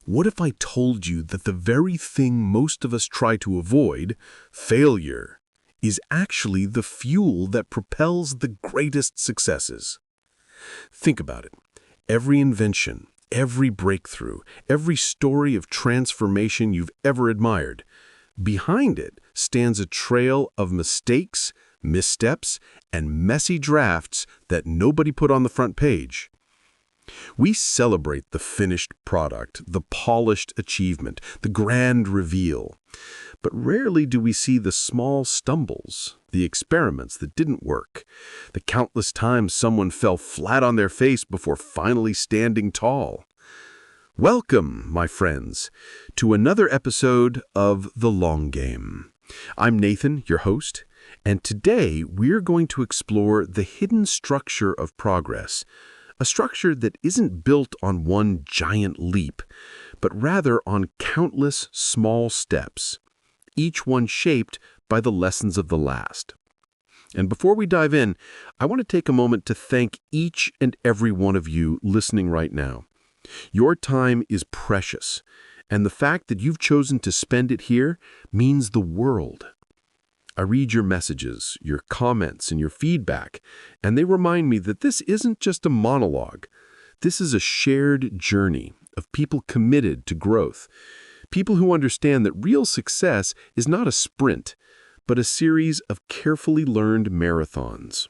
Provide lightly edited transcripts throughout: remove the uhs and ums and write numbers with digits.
What if I told you that the very thing most of us try to avoid, failure, is actually the fuel that propels the greatest successes? Think about it. Every invention, every breakthrough, every story of transformation you've ever admired, behind it stands a trail of mistakes, missteps, and messy drafts that nobody put on the front page. We celebrate the finished product, the polished achievement, the grand reveal. But rarely do we see the small stumbles, the experiments that didn't work, the countless times someone fell flat on their face before finally standing tall. Welcome, my friends, to another episode of The Long Game. I'm Nathan, your host, and today we're going to explore the hidden structure of progress, a structure that isn't built on one giant leap, but rather on countless small steps, each one shaped by the lessons of the last. And before we dive in, I want to take a moment to thank each and every one of you listening right now. Your time is precious, and the fact that you've chosen to spend it here means the world. I read your messages, your comments, and your feedback, and they remind me that this isn't just a monologue. This is a shared journey of people committed to growth, people who understand that real success is not a sprint, but a series of carefully learned marathons.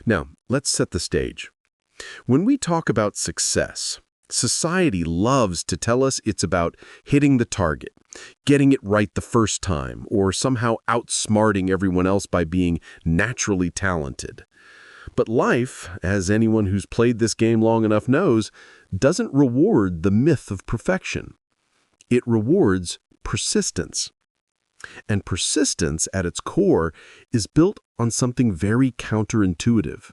Now, let's set the stage. When we talk about success, society loves to tell us it's about hitting the target, getting it right the first time, or somehow outsmarting everyone else by being naturally talented. But life, as anyone who's played this game long enough knows, doesn't reward the myth of perfection. It rewards persistence. And persistence, at its core, is built on something very counterintuitive.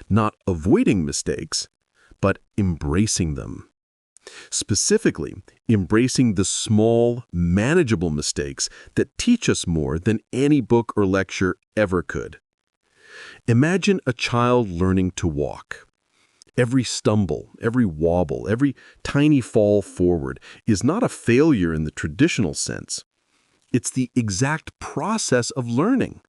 Not avoiding mistakes, but embracing them. Specifically, embracing the small, manageable mistakes that teach us more than any book or lecture ever could. Imagine a child learning to walk. Every stumble, every wobble, every tiny fall forward is not a failure in the traditional sense. It's the exact process of learning.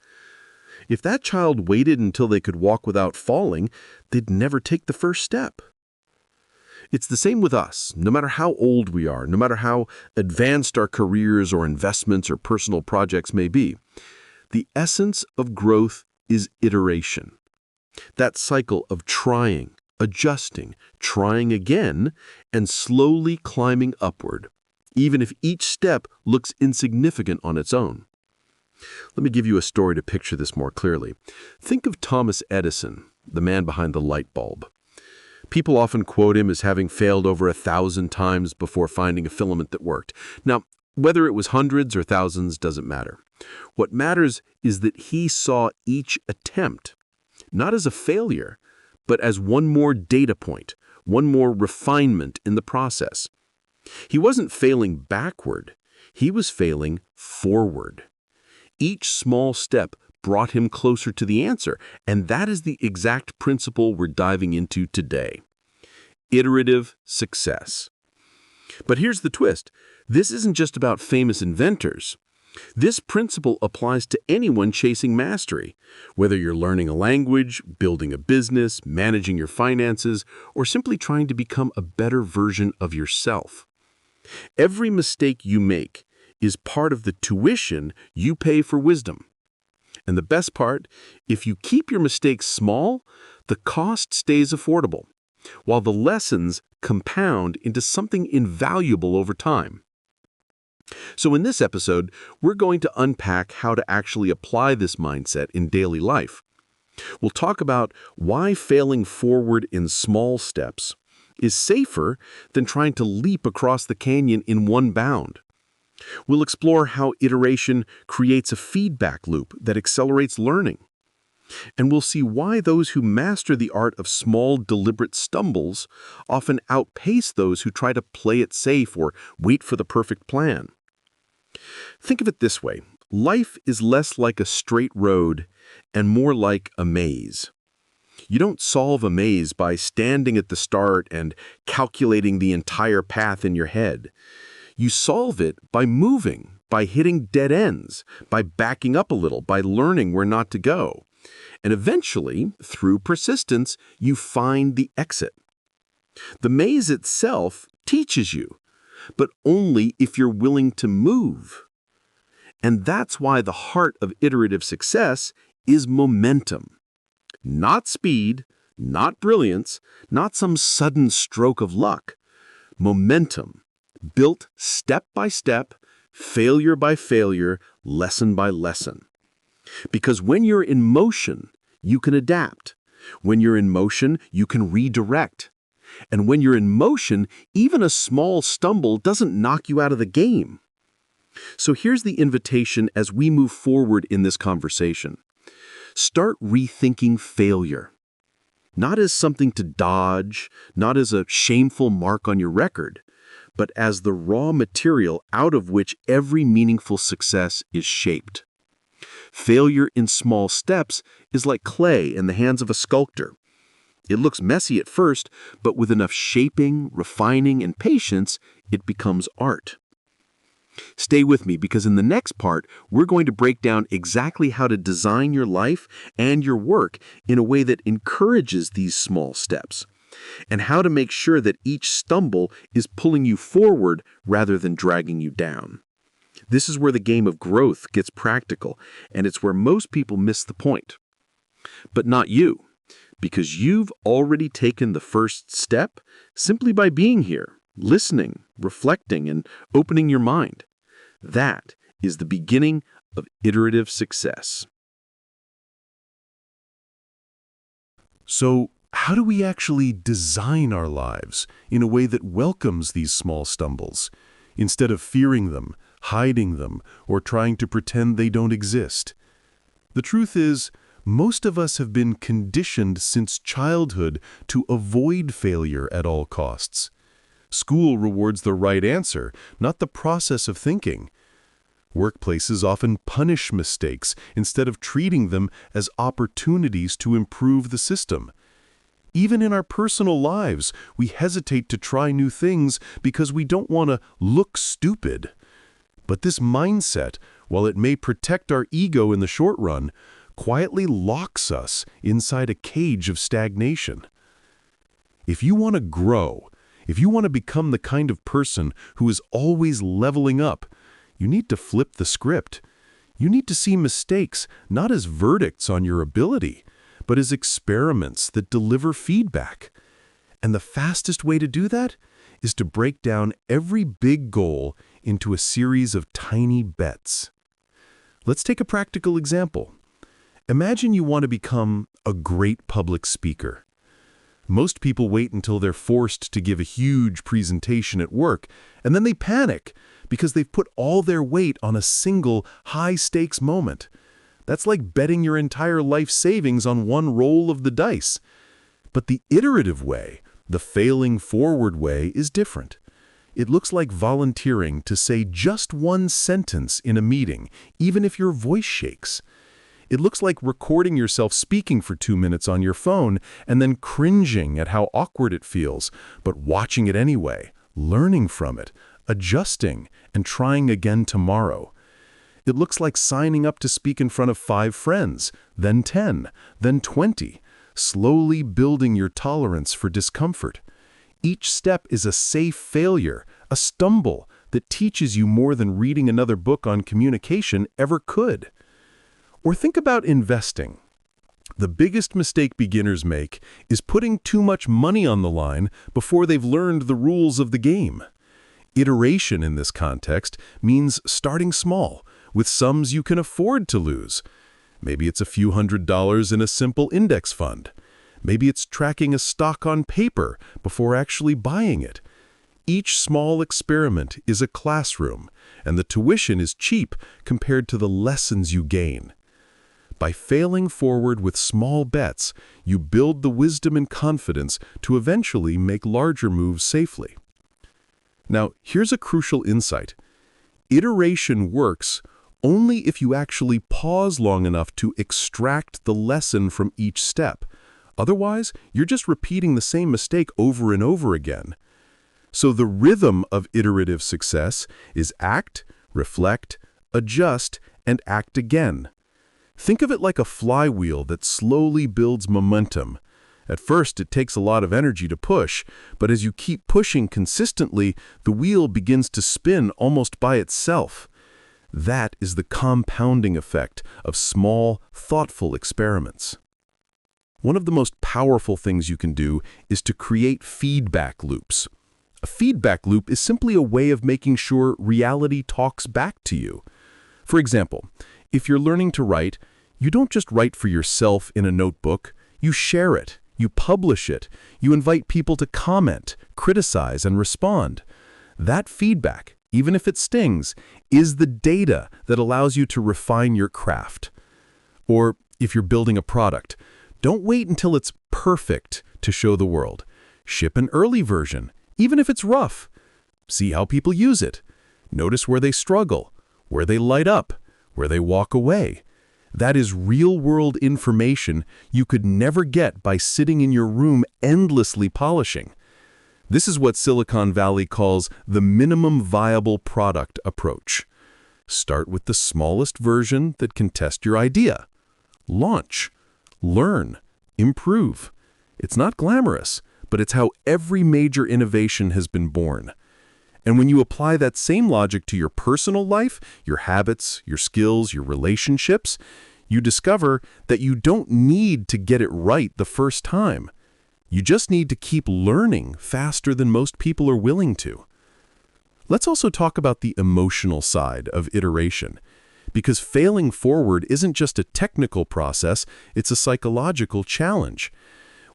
If that child waited until they could walk without falling, they'd never take the first step. It's the same with us, no matter how old we are, no matter how advanced our careers or investments or personal projects may be. The essence of growth is iteration. That cycle of trying, adjusting, trying again, and slowly climbing upward, even if each step looks insignificant on its own. Let me give you a story to picture this more clearly. Think of Thomas Edison, the man behind the light bulb. People often quote him as having failed over 1,000 times before finding a filament that worked. Now, whether it was hundreds or thousands doesn't matter. What matters is that he saw each attempt, not as a failure, but as one more data point, one more refinement in the process. He wasn't failing backward, he was failing forward. Each small step brought him closer to the answer, and that is the exact principle we're diving into today. Iterative success. But here's the twist. This isn't just about famous inventors. This principle applies to anyone chasing mastery, whether you're learning a language, building a business, managing your finances, or simply trying to become a better version of yourself. Every mistake you make is part of the tuition you pay for wisdom. And the best part, if you keep your mistakes small, the cost stays affordable, while the lessons compound into something invaluable over time. So in this episode, we're going to unpack how to actually apply this mindset in daily life. We'll talk about why failing forward in small steps is safer than trying to leap across the canyon in one bound. We'll explore how iteration creates a feedback loop that accelerates learning. And we'll see why those who master the art of small, deliberate stumbles often outpace those who try to play it safe or wait for the perfect plan. Think of it this way. Life is less like a straight road and more like a maze. You don't solve a maze by standing at the start and calculating the entire path in your head. You solve it by moving, by hitting dead ends, by backing up a little, by learning where not to go. And eventually, through persistence, you find the exit. The maze itself teaches you, but only if you're willing to move. And that's why the heart of iterative success is momentum. Not speed, not brilliance, not some sudden stroke of luck. Momentum, built step by step, failure by failure, lesson by lesson. Because when you're in motion, you can adapt. When you're in motion, you can redirect. And when you're in motion, even a small stumble doesn't knock you out of the game. So here's the invitation as we move forward in this conversation. Start rethinking failure. Not as something to dodge, not as a shameful mark on your record, but as the raw material out of which every meaningful success is shaped. Failure in small steps is like clay in the hands of a sculptor. It looks messy at first, but with enough shaping, refining, and patience, it becomes art. Stay with me because in the next part, we're going to break down exactly how to design your life and your work in a way that encourages these small steps, and how to make sure that each stumble is pulling you forward rather than dragging you down. This is where the game of growth gets practical, and it's where most people miss the point. But not you, because you've already taken the first step simply by being here, listening, reflecting, and opening your mind. That is the beginning of iterative success. So, how do we actually design our lives in a way that welcomes these small stumbles, instead of fearing them, hiding them, or trying to pretend they don't exist? The truth is, most of us have been conditioned since childhood to avoid failure at all costs. School rewards the right answer, not the process of thinking. Workplaces often punish mistakes instead of treating them as opportunities to improve the system. Even in our personal lives, we hesitate to try new things because we don't want to look stupid. But this mindset, while it may protect our ego in the short run, quietly locks us inside a cage of stagnation. If you want to grow, if you want to become the kind of person who is always leveling up, you need to flip the script. You need to see mistakes not as verdicts on your ability, but as experiments that deliver feedback. And the fastest way to do that is to break down every big goal into a series of tiny bets. Let's take a practical example. Imagine you want to become a great public speaker. Most people wait until they're forced to give a huge presentation at work, and then they panic because they've put all their weight on a single high-stakes moment. That's like betting your entire life savings on one roll of the dice. But the iterative way, the failing forward way, is different. It looks like volunteering to say just one sentence in a meeting, even if your voice shakes. It looks like recording yourself speaking for 2 minutes on your phone and then cringing at how awkward it feels, but watching it anyway, learning from it, adjusting, and trying again tomorrow. It looks like signing up to speak in front of 5 friends, then 10, then 20, slowly building your tolerance for discomfort. Each step is a safe failure, a stumble that teaches you more than reading another book on communication ever could. Or think about investing. The biggest mistake beginners make is putting too much money on the line before they've learned the rules of the game. Iteration in this context means starting small, with sums you can afford to lose. Maybe it's a few $100s in a simple index fund. Maybe it's tracking a stock on paper before actually buying it. Each small experiment is a classroom, and the tuition is cheap compared to the lessons you gain. By failing forward with small bets, you build the wisdom and confidence to eventually make larger moves safely. Now, here's a crucial insight. Iteration works only if you actually pause long enough to extract the lesson from each step. Otherwise, you're just repeating the same mistake over and over again. So the rhythm of iterative success is act, reflect, adjust, and act again. Think of it like a flywheel that slowly builds momentum. At first, it takes a lot of energy to push, but as you keep pushing consistently, the wheel begins to spin almost by itself. That is the compounding effect of small, thoughtful experiments. One of the most powerful things you can do is to create feedback loops. A feedback loop is simply a way of making sure reality talks back to you. For example, if you're learning to write, you don't just write for yourself in a notebook, you share it, you publish it, you invite people to comment, criticize, and respond. That feedback, even if it stings, is the data that allows you to refine your craft. Or if you're building a product, don't wait until it's perfect to show the world. Ship an early version, even if it's rough. See how people use it. Notice where they struggle, where they light up, where they walk away. That is real-world information you could never get by sitting in your room endlessly polishing. This is what Silicon Valley calls the minimum viable product approach. Start with the smallest version that can test your idea. Launch. Learn. Improve. It's not glamorous, but it's how every major innovation has been born. And when you apply that same logic to your personal life, your habits, your skills, your relationships, you discover that you don't need to get it right the first time. You just need to keep learning faster than most people are willing to. Let's also talk about the emotional side of iteration, because failing forward isn't just a technical process, it's a psychological challenge.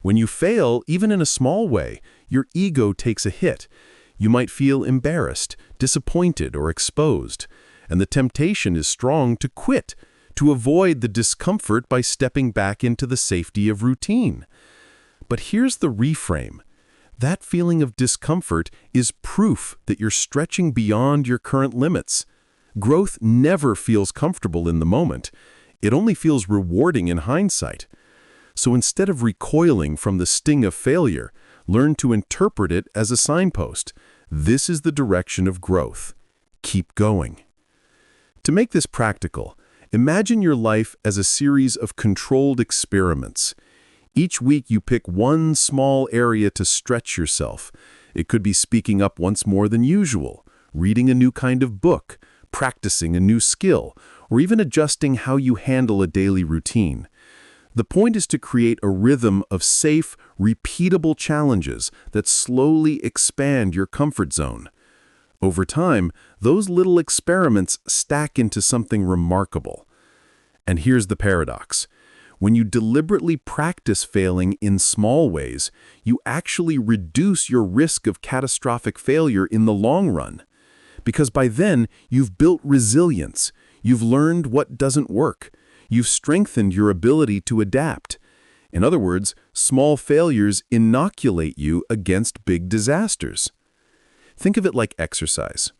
When you fail, even in a small way, your ego takes a hit. You might feel embarrassed, disappointed, or exposed, and the temptation is strong to quit, to avoid the discomfort by stepping back into the safety of routine. But here's the reframe. That feeling of discomfort is proof that you're stretching beyond your current limits. Growth never feels comfortable in the moment. It only feels rewarding in hindsight. So instead of recoiling from the sting of failure, learn to interpret it as a signpost. This is the direction of growth. Keep going. To make this practical, imagine your life as a series of controlled experiments. Each week you pick one small area to stretch yourself. It could be speaking up once more than usual, reading a new kind of book, practicing a new skill, or even adjusting how you handle a daily routine. The point is to create a rhythm of safe, repeatable challenges that slowly expand your comfort zone. Over time, those little experiments stack into something remarkable. And here's the paradox. When you deliberately practice failing in small ways, you actually reduce your risk of catastrophic failure in the long run. Because by then, you've built resilience, you've learned what doesn't work, you've strengthened your ability to adapt. In other words, small failures inoculate you against big disasters. Think of it like exercise.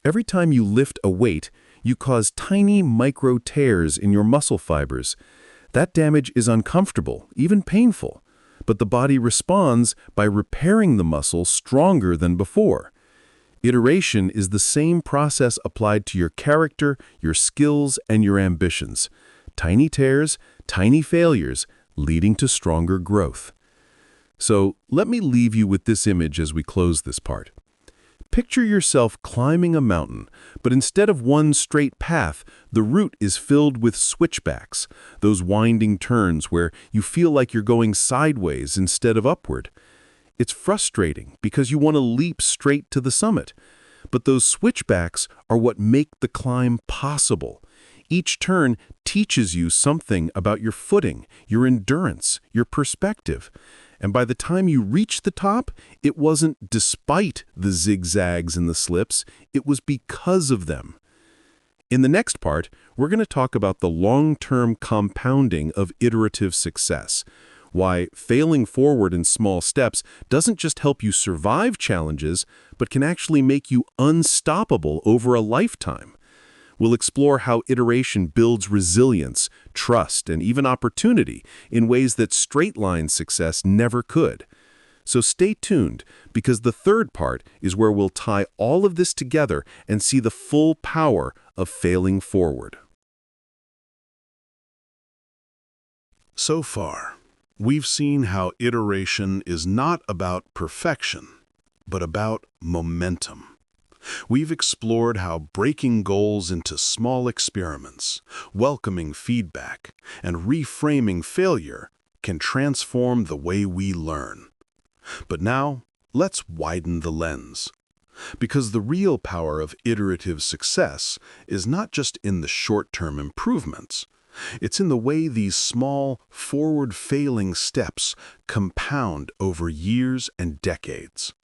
Every time you lift a weight, you cause tiny micro tears in your muscle fibers. That damage is uncomfortable, even painful, but the body responds by repairing the muscle stronger than before. Iteration is the same process applied to your character, your skills, and your ambitions. Tiny tears, tiny failures, leading to stronger growth. So let me leave you with this image as we close this part. Picture yourself climbing a mountain, but instead of one straight path, the route is filled with switchbacks, those winding turns where you feel like you're going sideways instead of upward. It's frustrating because you want to leap straight to the summit, but those switchbacks are what make the climb possible. Each turn teaches you something about your footing, your endurance, your perspective. And by the time you reach the top, it wasn't despite the zigzags and the slips, it was because of them. In the next part, we're going to talk about the long-term compounding of iterative success, why failing forward in small steps doesn't just help you survive challenges, but can actually make you unstoppable over a lifetime. We'll explore how iteration builds resilience, trust, and even opportunity in ways that straight-line success never could. So stay tuned, because the third part is where we'll tie all of this together and see the full power of failing forward. So far, we've seen how iteration is not about perfection, but about momentum. We've explored how breaking goals into small experiments, welcoming feedback, and reframing failure can transform the way we learn. But now, let's widen the lens. Because the real power of iterative success is not just in the short-term improvements. It's in the way these small, forward-failing steps compound over years and decades,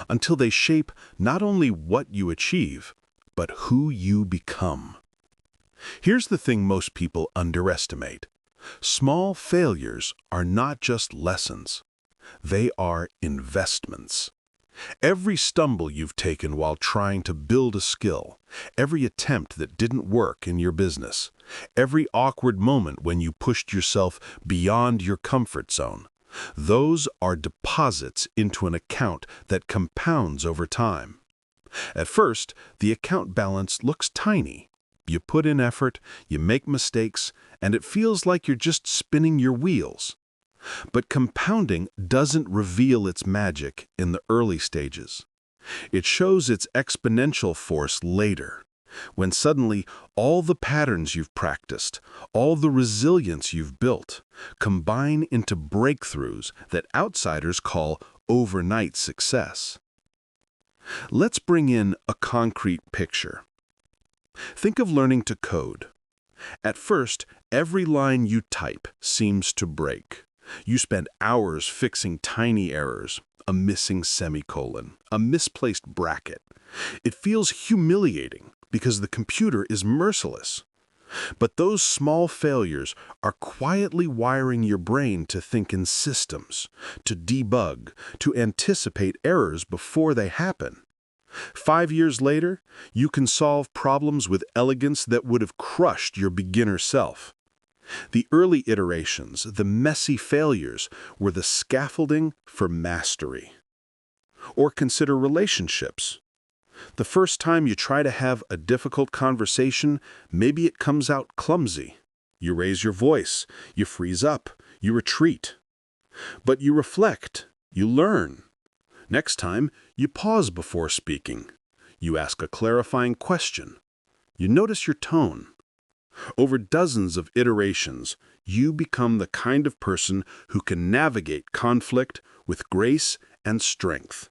until they shape not only what you achieve, but who you become. Here's the thing most people underestimate. Small failures are not just lessons. They are investments. Every stumble you've taken while trying to build a skill, every attempt that didn't work in your business, every awkward moment when you pushed yourself beyond your comfort zone, those are deposits into an account that compounds over time. At first, the account balance looks tiny. You put in effort, you make mistakes, and it feels like you're just spinning your wheels. But compounding doesn't reveal its magic in the early stages. It shows its exponential force later, when suddenly all the patterns you've practiced, all the resilience you've built, combine into breakthroughs that outsiders call overnight success. Let's bring in a concrete picture. Think of learning to code. At first, every line you type seems to break. You spend hours fixing tiny errors, a missing semicolon, a misplaced bracket. It feels humiliating because the computer is merciless. But those small failures are quietly wiring your brain to think in systems, to debug, to anticipate errors before they happen. 5 years later, you can solve problems with elegance that would have crushed your beginner self. The early iterations, the messy failures, were the scaffolding for mastery. Or consider relationships. The first time you try to have a difficult conversation, maybe it comes out clumsy. You raise your voice, you freeze up, you retreat. But you reflect, you learn. Next time, you pause before speaking. You ask a clarifying question. You notice your tone. Over dozens of iterations, you become the kind of person who can navigate conflict with grace and strength.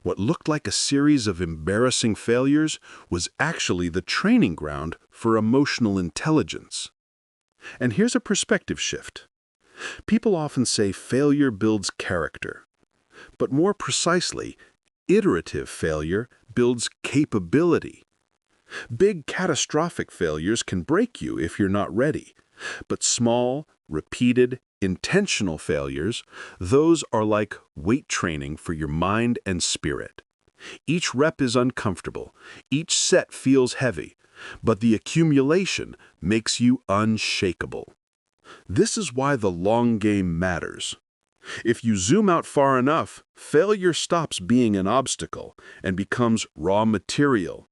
What looked like a series of embarrassing failures was actually the training ground for emotional intelligence. And here's a perspective shift. People often say failure builds character. But more precisely, iterative failure builds capability. Big catastrophic failures can break you if you're not ready. But small, repeated, intentional failures, those are like weight training for your mind and spirit. Each rep is uncomfortable, each set feels heavy, but the accumulation makes you unshakable. This is why the long game matters. If you zoom out far enough, failure stops being an obstacle and becomes raw material.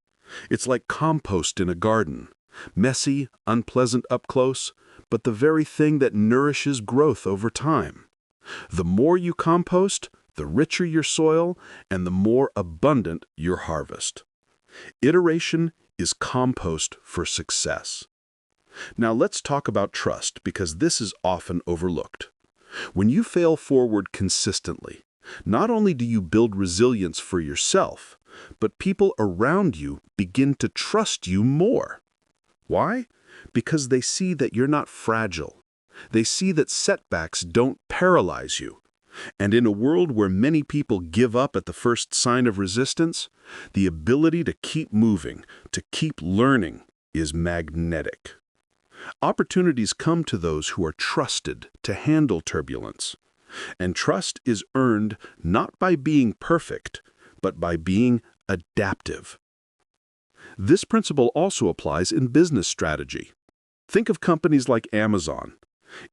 It's like compost in a garden. Messy, unpleasant up close, but the very thing that nourishes growth over time. The more you compost, the richer your soil, and the more abundant your harvest. Iteration is compost for success. Now let's talk about trust, because this is often overlooked. When you fail forward consistently, not only do you build resilience for yourself, but people around you begin to trust you more. Why? Because they see that you're not fragile. They see that setbacks don't paralyze you. And in a world where many people give up at the first sign of resistance, the ability to keep moving, to keep learning, is magnetic. Opportunities come to those who are trusted to handle turbulence. And trust is earned not by being perfect, but by being adaptive. This principle also applies in business strategy. Think of companies like Amazon.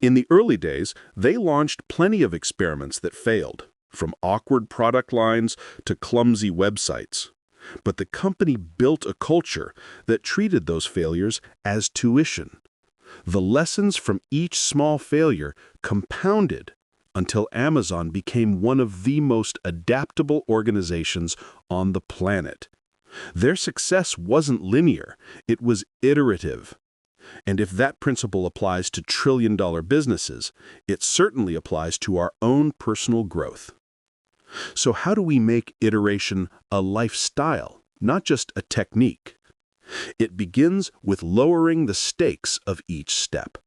In the early days, they launched plenty of experiments that failed, from awkward product lines to clumsy websites. But the company built a culture that treated those failures as tuition. The lessons from each small failure compounded until Amazon became one of the most adaptable organizations on the planet. Their success wasn't linear, it was iterative. And if that principle applies to trillion-dollar businesses, it certainly applies to our own personal growth. So how do we make iteration a lifestyle, not just a technique? It begins with lowering the stakes of each step.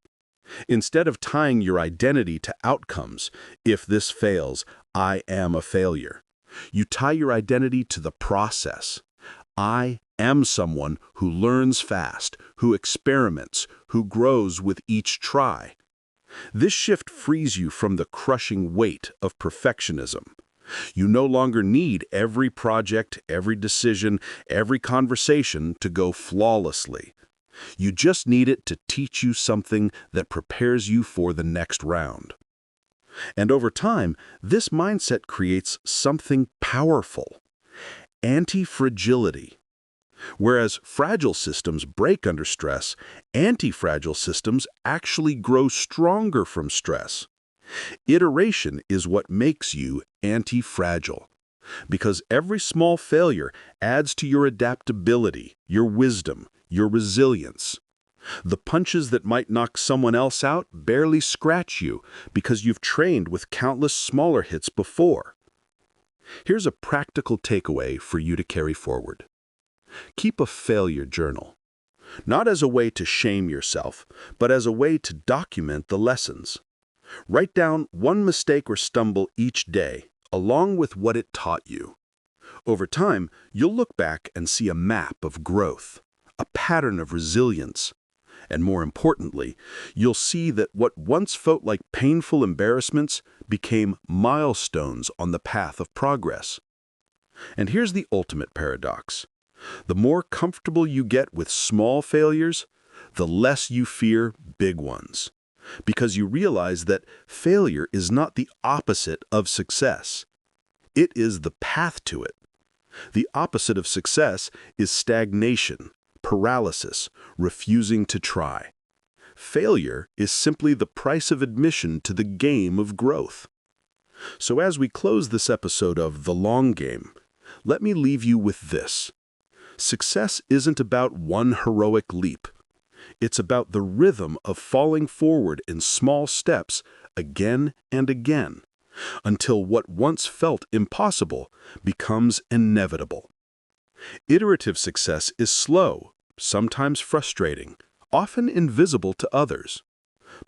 Instead of tying your identity to outcomes, if this fails, I am a failure, you tie your identity to the process. I am someone who learns fast, who experiments, who grows with each try. This shift frees you from the crushing weight of perfectionism. You no longer need every project, every decision, every conversation to go flawlessly. You just need it to teach you something that prepares you for the next round. And over time, this mindset creates something powerful: anti-fragility. Whereas fragile systems break under stress, anti-fragile systems actually grow stronger from stress. Iteration is what makes you anti-fragile, because every small failure adds to your adaptability, your wisdom, your resilience. The punches that might knock someone else out barely scratch you because you've trained with countless smaller hits before. Here's a practical takeaway for you to carry forward. Keep a failure journal, not as a way to shame yourself, but as a way to document the lessons. Write down one mistake or stumble each day, along with what it taught you. Over time, you'll look back and see a map of growth, a pattern of resilience, and more importantly, you'll see that what once felt like painful embarrassments became milestones on the path of progress. And here's the ultimate paradox. The more comfortable you get with small failures, the less you fear big ones. Because you realize that failure is not the opposite of success. It is the path to it. The opposite of success is stagnation, paralysis, refusing to try. Failure is simply the price of admission to the game of growth. So as we close this episode of The Long Game, let me leave you with this. Success isn't about one heroic leap. It's about the rhythm of falling forward in small steps again and again, until what once felt impossible becomes inevitable. Iterative success is slow, sometimes frustrating, often invisible to others.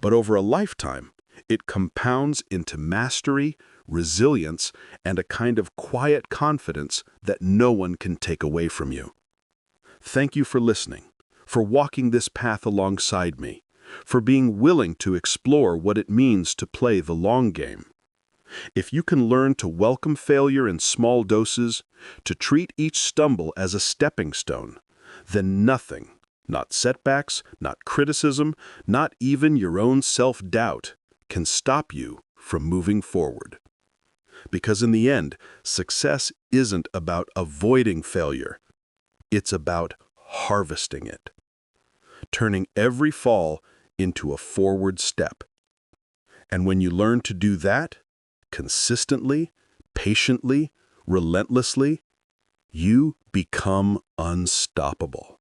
But over a lifetime, it compounds into mastery, resilience, and a kind of quiet confidence that no one can take away from you. Thank you for listening, for walking this path alongside me, for being willing to explore what it means to play the long game. If you can learn to welcome failure in small doses, to treat each stumble as a stepping stone, then nothing, not setbacks, not criticism, not even your own self-doubt, can stop you from moving forward. Because in the end, success isn't about avoiding failure. It's about harvesting it, turning every fall into a forward step. And when you learn to do that, consistently, patiently, relentlessly, you become unstoppable.